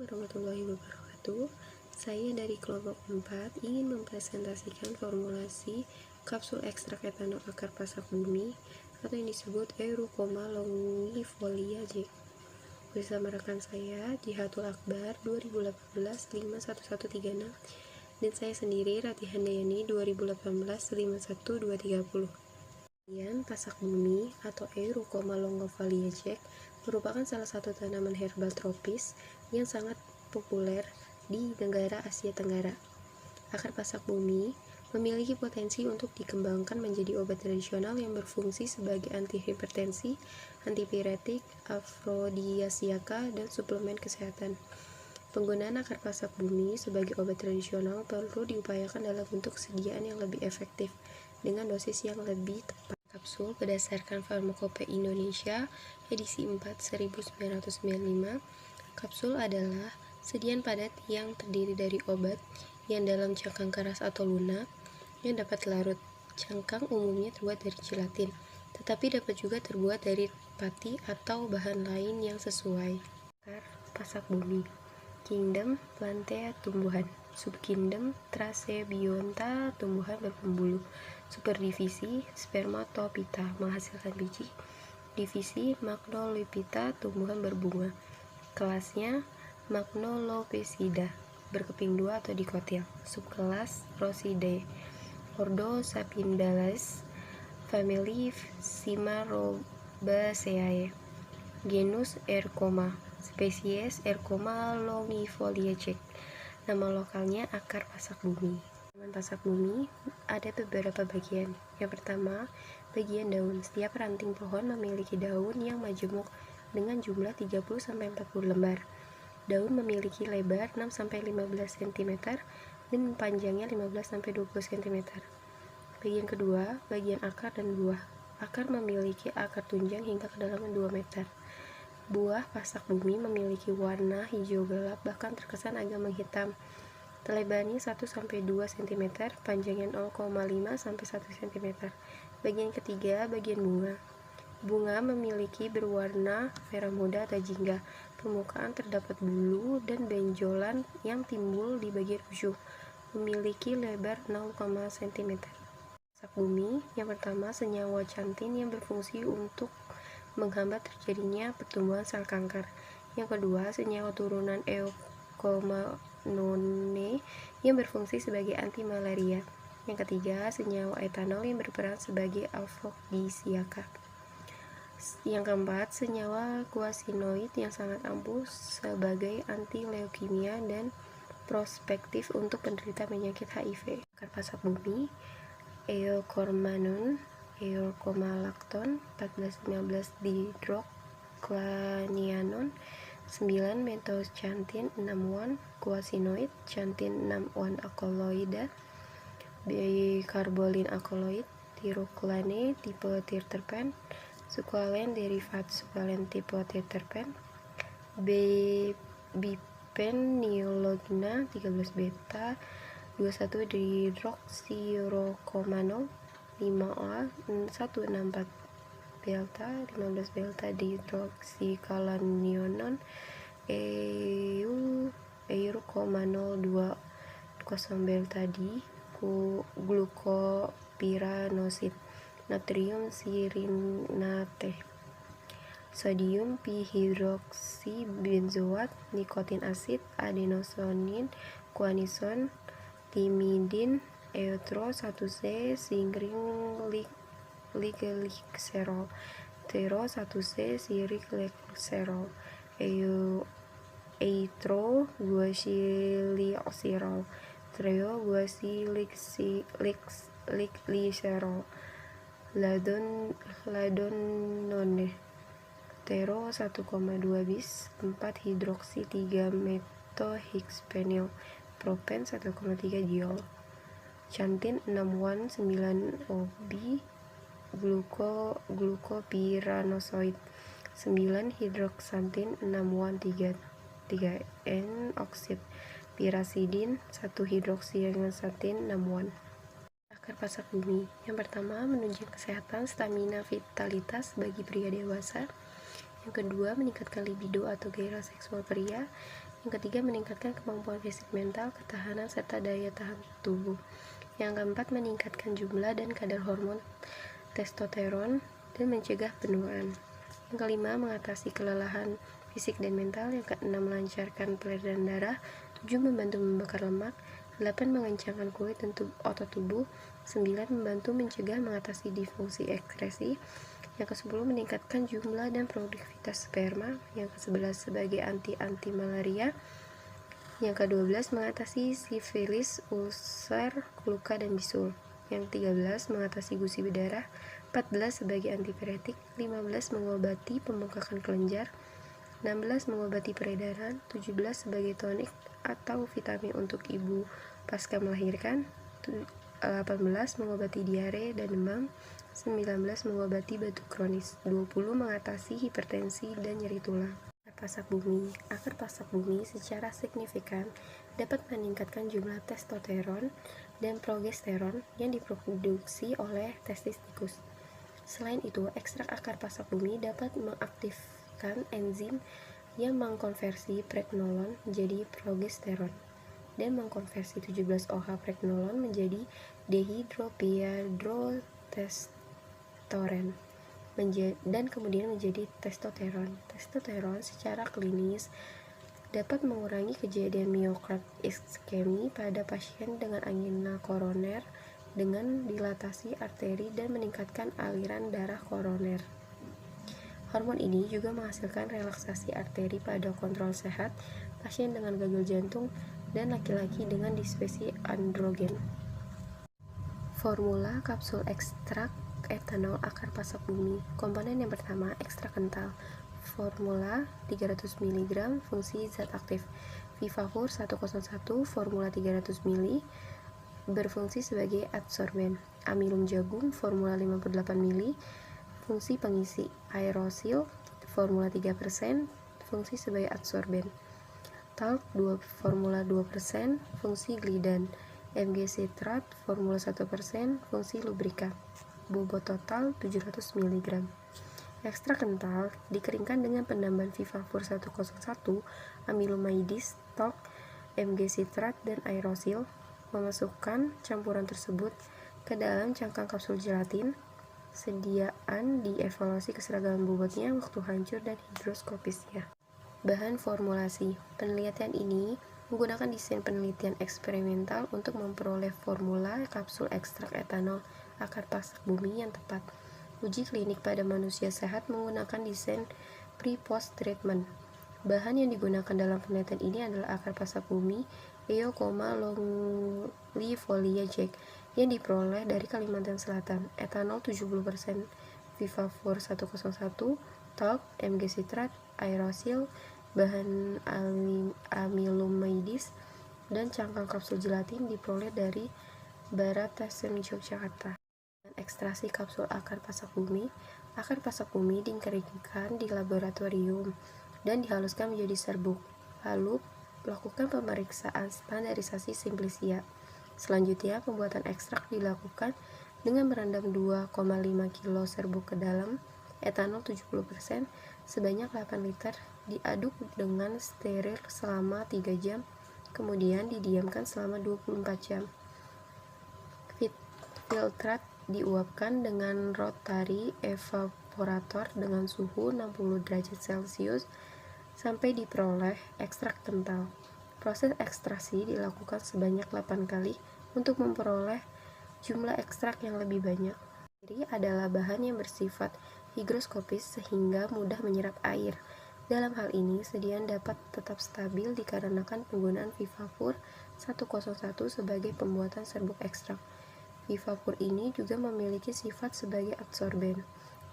Warahmatullahi wabarakatuh. Saya dari kelompok 4 ingin mempresentasikan formulasi kapsul ekstrak etanol akar pasak bumi atau yang disebut Eurycoma longifolia J. Bersama rekan saya Jihatul Akbar 2018-51136 dan saya sendiri Rati Handayani 2018-51230. Pasak bumi atau Eurycoma longifolia J merupakan salah satu tanaman herbal tropis yang sangat populer di negara Asia Tenggara. Akar pasak bumi memiliki potensi untuk dikembangkan menjadi obat tradisional yang berfungsi sebagai antihipertensi, antipiretik, afrodisiaka, dan suplemen kesehatan. Penggunaan akar pasak bumi sebagai obat tradisional perlu diupayakan dalam bentuk sediaan yang lebih efektif dengan dosis yang lebih tepat. Kapsul berdasarkan Farmakope Indonesia edisi 4 1995. Kapsul adalah sediaan padat yang terdiri dari obat yang dalam cangkang keras atau lunak yang dapat larut. Cangkang umumnya terbuat dari gelatin, tetapi dapat juga terbuat dari pati atau bahan lain yang sesuai. Akar pasak bumi. Kingdom Plantae tumbuhan. Subkingdom Tracebionta tumbuhan berpembuluh. Superdivisi Spermatophyta menghasilkan biji. Divisi Magnolophyta tumbuhan berbunga. Kelasnya Magnolopsida berkeping dua atau dikotil. Subkelas Rhosidae. Ordo Sapindalis. Famili Cimarobaceae. Genus Eurycoma. Spesies Eurycoma longifolia J. Nama lokalnya akar pasak bumi. Tanaman pasak bumi ada beberapa bagian. Yang pertama, bagian daun. Setiap ranting pohon memiliki daun yang majemuk dengan jumlah 30-40 lembar. Daun memiliki lebar 6-15 cm dan panjangnya 15-20 cm. Bagian kedua, bagian akar dan buah. Akar memiliki akar tunjang hingga kedalaman 2 meter. Buah pasak bumi memiliki warna hijau gelap, bahkan terkesan agak menghitam. Lebarnya 1-2 cm, panjangnya 0,5-1 cm. Bagian ketiga, bagian bunga. Bunga memiliki berwarna merah muda atau jingga. Permukaan terdapat bulu dan benjolan yang timbul di bagian ujung. Memiliki lebar 0, cm. Pasak bumi yang pertama, senyawa cantin yang berfungsi untuk menghambat terjadinya pertumbuhan sel kanker. Yang kedua, senyawa turunan eukomanone yang berfungsi sebagai anti malaria. Yang ketiga, senyawa etanol yang berperan sebagai afrodisiaka. Yang keempat, senyawa quasinoid yang sangat ampuh sebagai anti leukemia dan prospektif untuk penderita penyakit HIV. Akar pasak bumi Eucormanone, Eucomalactone, 14-15 dihydroquinone, 9 methoxanthin 6-1 quasinoid, xanthin 6-1 alkaloida, bicarbolin alkaloid, tiroklane tipe triterpen, sukulen derivat sukulen tipe triterpen, bipeniologina 13 beta 21 dihidroksirokomanol 5A 164 delta 15 delta dihidroksikalaninon Eurycomanol 20 delta di glukopiranosid, natrium sirinate, sodium pihidroksibenzoat, nikotin asid, adenosin, guanison, timidin, eutro 1C, singring liglycerol, tero 1C, siriglycerol, eitro guasilglycerol, treo guasilglycerol, ladonone, tero 1,2 bis 4 hidroksi 3 metohexpenil, propen 1,3 diol, xanthin 6-1 9-OB, glukopiranosoid 9 hidroxanthin 6-1 3N oksid, pirasidin 1 hidroxyxanthin 6-1. Akar pasak bumi. Yang pertama, menunjang kesehatan, stamina, vitalitas bagi pria dewasa. Yang kedua, meningkatkan libido atau gairah seksual pria. Yang ketiga, meningkatkan kemampuan fisik mental, ketahanan, serta daya tahan tubuh. Yang keempat, meningkatkan jumlah dan kadar hormon testosteron dan mencegah penuaan. Yang kelima, mengatasi kelelahan fisik dan mental. Yang keenam, melancarkan peredaran darah. 7, membantu membakar lemak. 8, mengencangkan kulit dan otot tubuh. 9, membantu mencegah mengatasi disfungsi ekskresi. Yang ke-10, meningkatkan jumlah dan produktivitas sperma. Yang ke-11, sebagai anti malaria. Yang ke-12, mengatasi sifilis, ulcer, luka, dan bisul. Yang ke-13, mengatasi gusi berdarah. 14, sebagai antipiretik. 15, mengobati pembengkakan kelenjar. 16, mengobati peredaran. 17, sebagai tonik atau vitamin untuk ibu pasca melahirkan. 18, mengobati diare dan demam. 19, mengobati batuk kronis. 20, mengatasi hipertensi dan nyeri tulang. Pasak bumi. Akar pasak bumi secara signifikan dapat meningkatkan jumlah testosteron dan progesteron yang diproduksi oleh testis tikus. Selain itu, ekstrak akar pasak bumi dapat mengaktifkan enzim yang mengkonversi pregnolon menjadi progesteron dan mengkonversi 17-OH pregnolon menjadi dehidroepiandrotestosteron dan kemudian menjadi testosteron. Testosteron secara klinis dapat mengurangi kejadian miocard iskemi pada pasien dengan angina koroner dengan dilatasi arteri dan meningkatkan aliran darah koroner. Hormon ini juga menghasilkan relaksasi arteri pada kontrol sehat, pasien dengan gagal jantung, dan laki-laki dengan disfungsi androgen. Formula kapsul ekstrak etanol akar pasak bumi. Komponen yang pertama, ekstrak kental. Formula 300 mg, fungsi zat aktif. Vivapur 101, formula 300 ml, berfungsi sebagai adsorben. Amilum jagung, formula 58 ml, fungsi pengisi. Aerosil, formula 3%, fungsi sebagai adsorben. Talc, formula 2%, fungsi glidan. Mg citrat, formula 1%, fungsi lubrikan. Bobot total 700 mg. Ekstrak kental dikeringkan dengan penambahan Vivapur 101, amilomyidis, talc, Mg citrat, dan aerosil. Memasukkan campuran tersebut ke dalam cangkang kapsul gelatin. Sediaan dievaluasi keseragaman bobotnya, waktu hancur, dan higroskopisnya. Bahan formulasi. Penelitian ini menggunakan desain penelitian eksperimental untuk memperoleh formula kapsul ekstrak etanol akar pasak bumi yang tepat. Uji klinik pada manusia sehat menggunakan desain pre-post treatment. Bahan yang digunakan dalam penelitian ini adalah akar pasak bumi Eucoma longifolia Jack yang diperoleh dari Kalimantan Selatan, etanol 70%, Vivapur 101, talc, Mg citrat, aerosil, bahan amilomyidis, dan cangkang kapsul gelatin diperoleh dari Baratasem, Yogyakarta. Ekstraksi kapsul akar pasak bumi. Akar pasak bumi dikeringkan di laboratorium dan dihaluskan menjadi serbuk. Lalu lakukan pemeriksaan standarisasi simplisia. Selanjutnya, pembuatan ekstrak dilakukan dengan merendam 2,5 kg serbuk ke dalam etanol 70% sebanyak 8 liter, diaduk dengan steril selama 3 jam, kemudian didiamkan selama 24 jam. Filtrat diuapkan dengan rotary evaporator dengan suhu 60 derajat Celcius sampai diperoleh ekstrak kental. Proses ekstraksi dilakukan sebanyak 8 kali untuk memperoleh jumlah ekstrak yang lebih banyak. Jadi adalah bahan yang bersifat higroskopis sehingga mudah menyerap air. Dalam hal ini, sediaan dapat tetap stabil dikarenakan penggunaan Vivapur 101 sebagai pembuatan serbuk ekstrak. Vivapur ini juga memiliki sifat sebagai adsorben.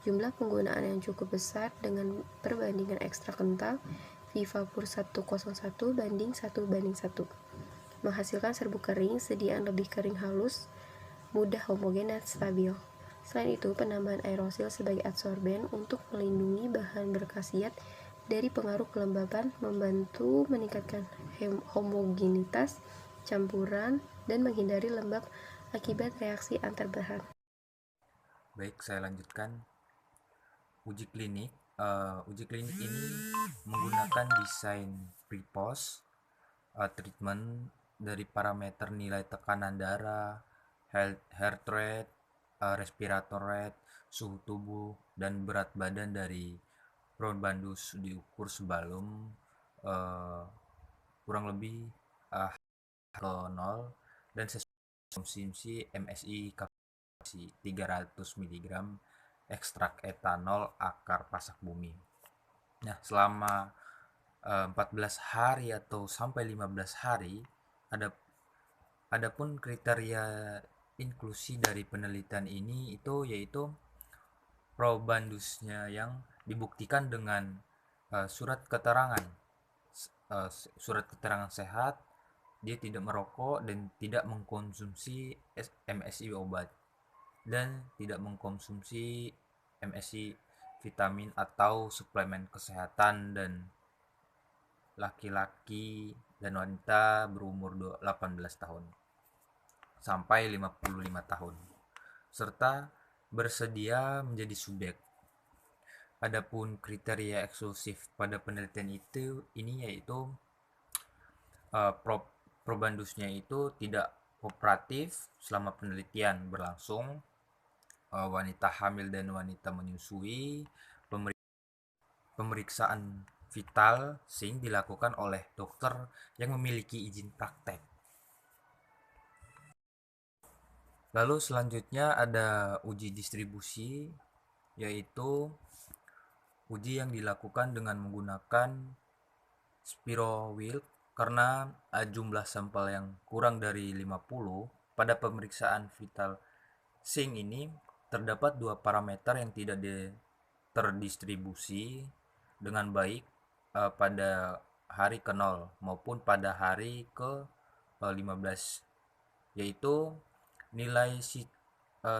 Jumlah penggunaan yang cukup besar dengan perbandingan ekstrak kental Vivapur 101 banding 1:1, menghasilkan serbuk kering, sediaan lebih kering halus, mudah homogen dan stabil. Selain itu, penambahan aerosil sebagai adsorben untuk melindungi bahan berkhasiat dari pengaruh kelembapan membantu meningkatkan homogenitas campuran dan menghindari lembab akibat reaksi antar bahan. Baik, saya lanjutkan. Uji klinik ini menggunakan desain pre-post treatment dari parameter nilai tekanan darah, heart rate, respirator rate, suhu tubuh, dan berat badan dari probandus diukur sebelum uh, kurang lebih ke 0 dan sesuai konsumsi MSI kapasitas 300 mg ekstrak etanol akar pasak bumi. Nah, selama 14 hari atau sampai 15 hari ada adapun kriteria inklusi dari penelitian ini itu yaitu probandusnya yang dibuktikan dengan surat keterangan surat keterangan sehat, dia tidak merokok dan tidak mengkonsumsi MSI obat dan tidak mengkonsumsi MSI vitamin atau suplemen kesehatan, dan laki-laki dan wanita berumur 18 tahun sampai 55 tahun serta bersedia menjadi subjek. Adapun kriteria eksklusif pada penelitian ini yaitu probandusnya itu tidak kooperatif selama penelitian berlangsung, wanita hamil dan wanita menyusui, pemeriksaan vital SING dilakukan oleh dokter yang memiliki izin praktek. Lalu selanjutnya ada uji distribusi, yaitu uji yang dilakukan dengan menggunakan spirowill karena jumlah sampel yang kurang dari 50. Pada pemeriksaan vital SING ini terdapat dua parameter yang tidak terdistribusi dengan baik pada hari ke-0 maupun pada hari ke-15, yaitu nilai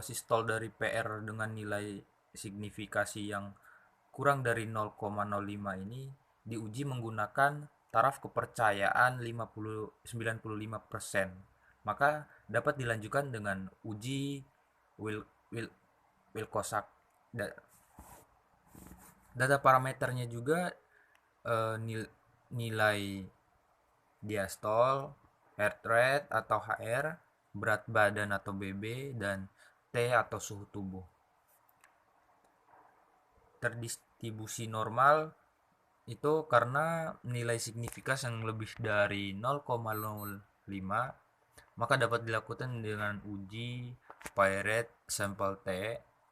sistol dari PR dengan nilai signifikasi yang kurang dari 0,05 ini diuji menggunakan taraf kepercayaan 95%. Maka dapat dilanjutkan dengan uji Wilcoxon. Data parameternya juga nilai diastol, heart rate atau HR, berat badan atau BB, dan T atau suhu tubuh. Terdistribusi normal itu karena nilai signifikan yang lebih dari 0,05, maka dapat dilakukan dengan uji Piret sampel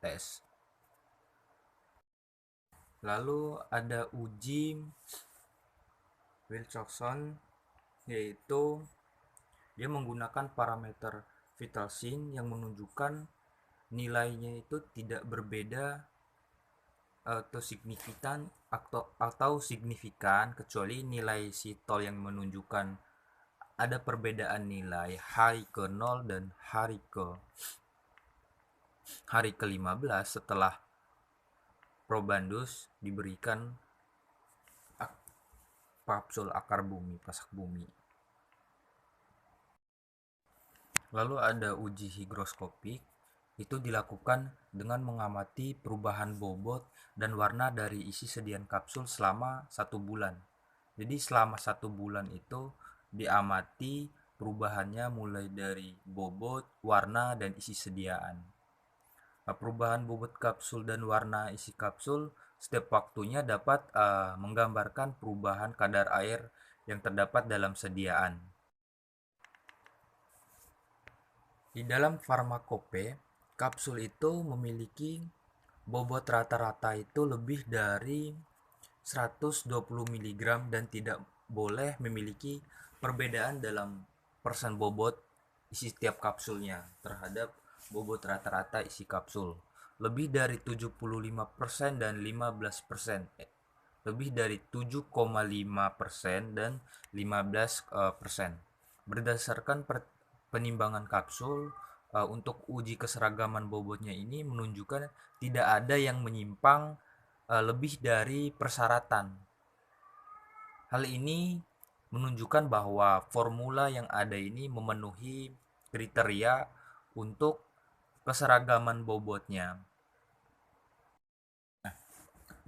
test. Lalu ada uji Wilcoxon, yaitu dia menggunakan parameter vital SING yang menunjukkan nilainya itu tidak berbeda atau signifikan kecuali nilai sitol yang menunjukkan ada perbedaan nilai hari ke-0 dan hari ke-15 setelah probandus diberikan kapsul akar bumi, pasak bumi. Lalu ada uji higroskopik, itu dilakukan dengan mengamati perubahan bobot dan warna dari isi sediaan kapsul selama 1 bulan. Jadi selama 1 bulan itu diamati perubahannya mulai dari bobot, warna, dan isi sediaan. Perubahan bobot kapsul dan warna isi kapsul setiap waktunya dapat menggambarkan perubahan kadar air yang terdapat dalam sediaan. Di dalam farmakope, kapsul itu memiliki bobot rata-rata itu lebih dari 120 mg dan tidak boleh memiliki perbedaan dalam persen bobot isi setiap kapsulnya terhadap bobot rata-rata isi kapsul. Lebih dari 75% dan 15%. Lebih dari 7,5% dan 15%. Berdasarkan penimbangan kapsul untuk uji keseragaman bobotnya ini menunjukkan tidak ada yang menyimpang lebih dari persyaratan. Hal ini menunjukkan bahwa formula yang ada ini memenuhi kriteria untuk keseragaman bobotnya.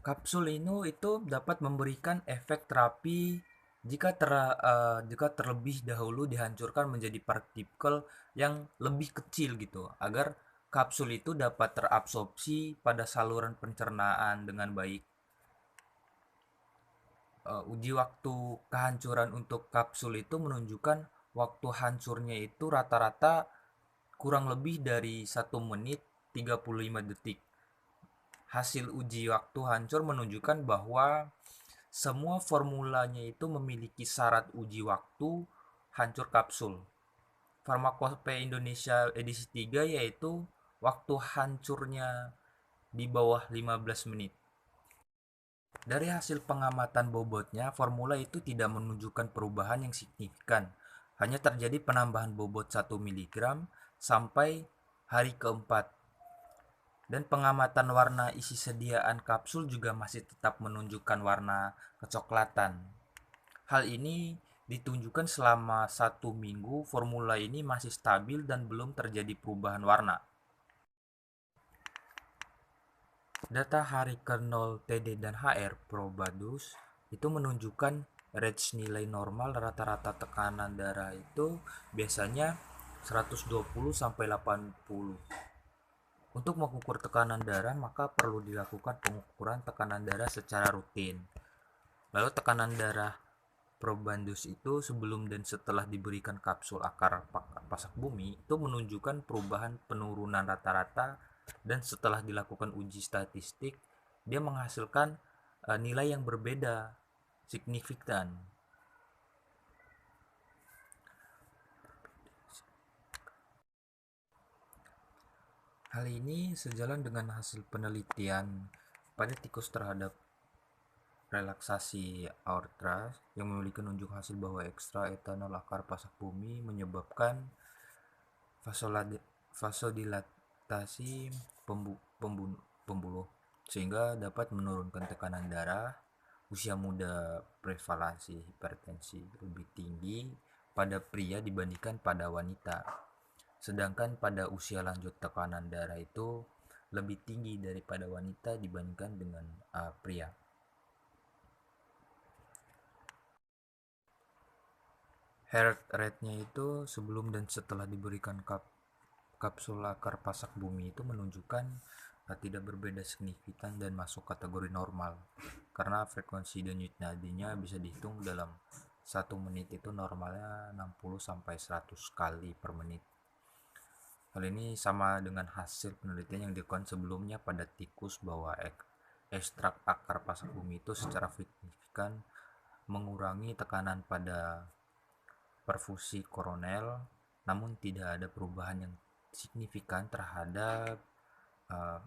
Kapsul ini itu dapat memberikan efek terapi Jika terlebih dahulu dihancurkan menjadi partikel yang lebih kecil gitu, agar kapsul itu dapat terabsorpsi pada saluran pencernaan dengan baik. Uji waktu kehancuran untuk kapsul itu menunjukkan waktu hancurnya itu rata-rata kurang lebih dari 1 menit 35 detik. Hasil uji waktu hancur menunjukkan bahwa semua formulanya itu memiliki syarat uji waktu hancur kapsul. Farmakope Indonesia edisi 3 yaitu waktu hancurnya di bawah 15 menit. Dari hasil pengamatan bobotnya, formula itu tidak menunjukkan perubahan yang signifikan. Hanya terjadi penambahan bobot 1 mg sampai hari keempat. Dan pengamatan warna isi sediaan kapsul juga masih tetap menunjukkan warna kecoklatan. Hal ini ditunjukkan selama 1 minggu formula ini masih stabil dan belum terjadi perubahan warna. Data hari kernel TD dan HR Probadus itu menunjukkan range nilai normal rata-rata tekanan darah itu biasanya 120 sampai 80. Untuk mengukur tekanan darah, maka perlu dilakukan pengukuran tekanan darah secara rutin. Lalu tekanan darah Probandus itu sebelum dan setelah diberikan kapsul akar pasak bumi itu menunjukkan perubahan penurunan rata-rata, dan setelah dilakukan uji statistik dia menghasilkan nilai yang berbeda signifikan. Hal ini sejalan dengan hasil penelitian pada tikus terhadap relaksasi aorta yang memiliki nunjuk hasil bahwa ekstra etanol akar pasak bumi menyebabkan vasodilatasi pembuluh sehingga dapat menurunkan tekanan darah. Usia muda prevalensi hipertensi lebih tinggi pada pria dibandingkan pada wanita, sedangkan pada usia lanjut tekanan darah itu lebih tinggi daripada wanita dibandingkan dengan pria. Heart rate-nya itu sebelum dan setelah diberikan kapsul akar pasak bumi itu menunjukkan tidak berbeda signifikan dan masuk kategori normal, karena frekuensi denyut nadinya bisa dihitung dalam 1 menit itu normalnya 60 sampai 100 kali per menit. Hal ini sama dengan hasil penelitian yang dilakukan sebelumnya pada tikus bahwa ekstrak akar pasak bumi itu secara signifikan mengurangi tekanan pada perfusi koroner, namun tidak ada perubahan yang signifikan terhadap uh,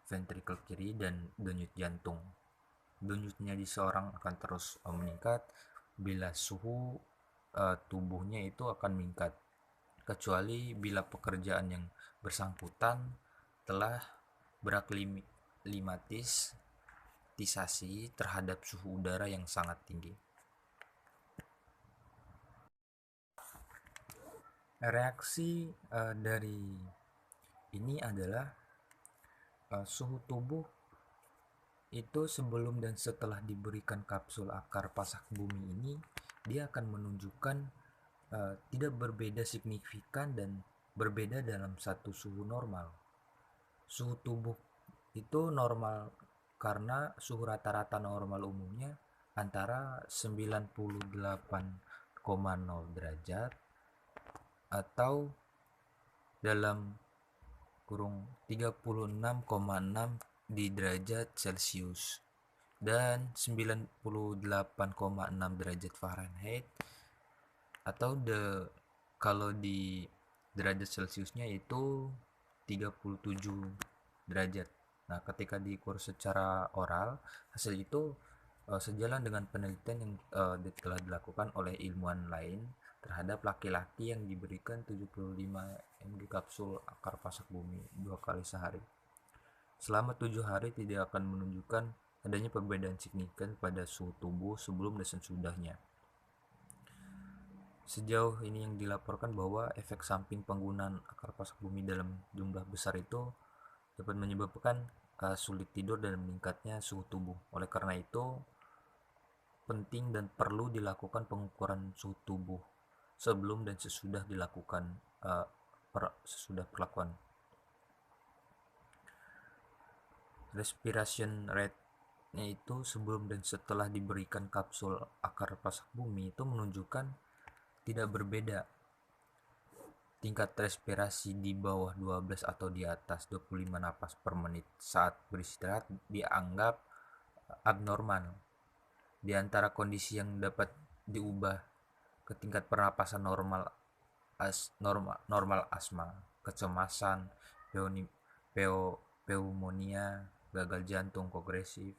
ventrikel kiri dan denyut jantung. Denyutnya di seorang akan terus meningkat bila suhu tubuhnya itu akan meningkat, kecuali bila pekerjaan yang bersangkutan telah beraklimatisasi terhadap suhu udara yang sangat tinggi. Reaksi dari ini adalah suhu tubuh itu sebelum dan setelah diberikan kapsul akar pasak bumi ini, dia akan menunjukkan tidak berbeda signifikan dan berbeda dalam satu suhu normal. Suhu tubuh itu normal karena suhu rata-rata normal umumnya antara 98,0 derajat atau dalam kurung 36,6 di derajat Celcius dan 98,6 derajat Fahrenheit, atau kalau di derajat Celciusnya itu 37 derajat. Nah, ketika diukur secara oral, hasil itu sejalan dengan penelitian yang telah dilakukan oleh ilmuwan lain terhadap laki-laki yang diberikan 75 mg kapsul akar pasak bumi 2 kali sehari. Selama 7 hari tidak akan menunjukkan adanya perbedaan signifikan pada suhu tubuh sebelum dan sesudahnya. Sejauh ini yang dilaporkan bahwa efek samping penggunaan akar pasak bumi dalam jumlah besar itu dapat menyebabkan sulit tidur dan meningkatnya suhu tubuh. Oleh karena itu, penting dan perlu dilakukan pengukuran suhu tubuh sebelum dan sesudah dilakukan sesudah perlakuan. Respiration rate-nya itu sebelum dan setelah diberikan kapsul akar pasak bumi itu menunjukkan tidak berbeda. Tingkat respirasi di bawah 12 atau di atas 25 napas per menit saat beristirahat dianggap abnormal. Di antara kondisi yang dapat diubah ke tingkat pernapasan normal, normal asma, kecemasan, pneumonia, gagal jantung progresif,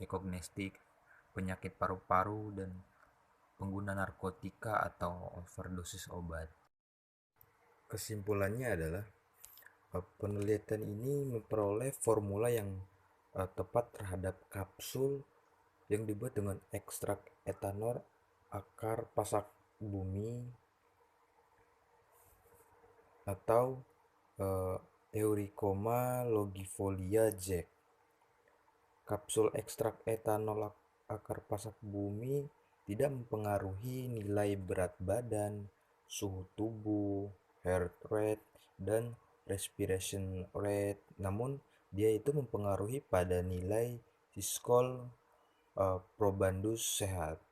ekognestik, penyakit paru-paru, dan pengguna narkotika atau overdosis obat. Kesimpulannya adalah penelitian ini memperoleh formula yang tepat terhadap kapsul yang dibuat dengan ekstrak etanol akar pasak bumi atau Eurykoma longifolia Jack. Kapsul ekstrak etanol akar pasak bumi tidak mempengaruhi nilai berat badan, suhu tubuh, heart rate, dan respiration rate, namun dia itu mempengaruhi pada nilai siskol probandus sehat.